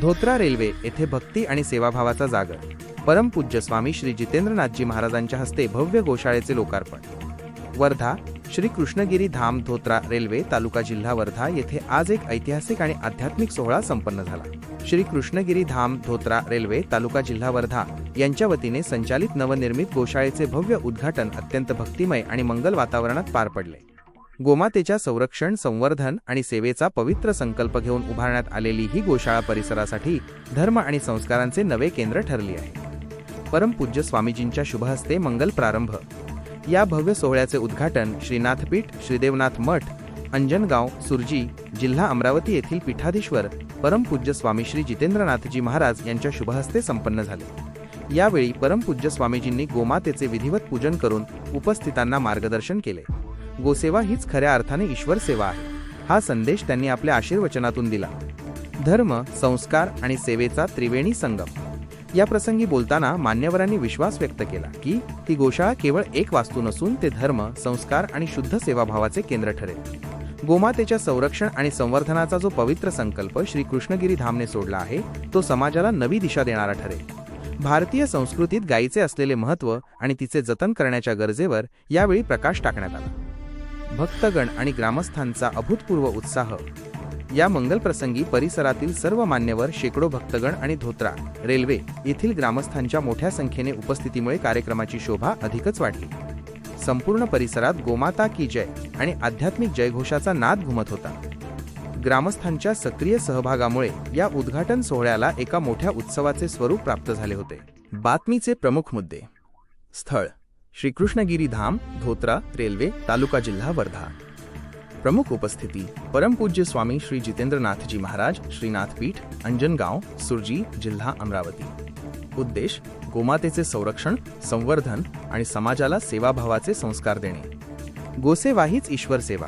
धोत्रा railway येथे भक्ती आणि सेवाभावाचा जागर. परमपूज्य स्वामी श्री जितेंद्रनाथजी महाराजांच्या हस्ते भव्य गोशाळेचे लोकार्पण. वर्धा श्री कृष्णगिरी धाम धोत्रा रेल्वे तालुका जिल्हा वर्धा येथे आज एक ऐतिहासिक आणि आध्यात्मिक सोहळा संपन्न झाला. श्री कृष्णगिरी धाम धोत्रा रेल्वे तालुका जिल्हा वर्धा यांच्या वतीने संचालित नवनिर्मित गोशाळेचे भव्य उद्घाटन अत्यंत भक्तिमय आणि मंगल वातावरणात पार पडले. गोमातेच्या संरक्षण, संवर्धन आणि सेवेचा पवित्र संकल्प घेऊन उभारण्यात आलेली ही गोशाळा परिसरासाठी धर्म आणि संस्कारांचे नवे केंद्र ठरली आहे. परमपूज्य स्वामीजींच्या शुभहस्ते मंगल प्रारंभ. या भव्य सोहळ्याचे उद्घाटन श्रीनाथपीठ, श्रीदेवनाथ मठ, अंजनगाव, सुरजी, जिल्हा अमरावती येथील पीठाधीश्वर परमपूज्य स्वामी श्री जितेंद्रनाथजी महाराज यांच्या शुभहस्ते संपन्न झाले. यावेळी परमपूज्य स्वामीजींनी गोमातेचे विधिवत पूजन करून उपस्थितांना मार्गदर्शन केले. गोसेवा हीच खऱ्या अर्थाने ईश्वर सेवा आहे, हा संदेश त्यांनी आपल्या आशीर्वचनातून दिला. धर्म, संस्कार आणि सेवेचा त्रिवेणी संगम. या प्रसंगी बोलताना मान्यवरांनी विश्वास व्यक्त केला की ती गोशाळा केवळ एक वास्तू नसून ते धर्म, संस्कार आणि शुद्ध सेवाभावाचे केंद्र ठरेल. गोमातेच्या संरक्षण आणि संवर्धनाचा जो पवित्र संकल्प श्री कृष्णगिरी धामने सोडला आहे तो समाजाला नवी दिशा देणारा ठरेल. भारतीय संस्कृतीत गायीचे असलेले महत्त्व आणि तिचे जतन करण्याच्या गरजेवर यावेळी प्रकाश टाकण्यात आला. भक्तगण आणि ग्रामस्थांचा अभूतपूर्व उत्साह. या मंगल प्रसंगी परिसरातील सर्व मान्यवर, शेकडो भक्तगण आणि धोत्रा रेल्वे येथील ग्रामस्थांच्या मोठ्या संख्येने उपस्थितीमुळे कार्यक्रमाची शोभा अधिकच वाढली. संपूर्ण परिसरात गोमाता की जय आणि आध्यात्मिक जयघोषाचा नाद घुमत होता. ग्रामस्थांच्या सक्रिय सहभागामुळे या उद्घाटन सोहळ्याला एका मोठ्या उत्सवाचे स्वरूप प्राप्त झाले होते. बातमीचे प्रमुख मुद्दे. स्थळ श्री कृष्णगिरी धाम धोत्रा रेल्वे तालुका जिल्हा वर्धा. प्रमुख उपस्थिती परमपूज्य स्वामी श्री जितेंद्रनाथजी महाराज, श्रीनाथपीठ, अंजनगाव, सुरजी, जिल्हा अमरावती. उद्देश गोमातेचे संरक्षण, संवर्धन आणि समाजाला सेवाभावाचे संस्कार देणे. गोसेवा हीच ईश्वर सेवा.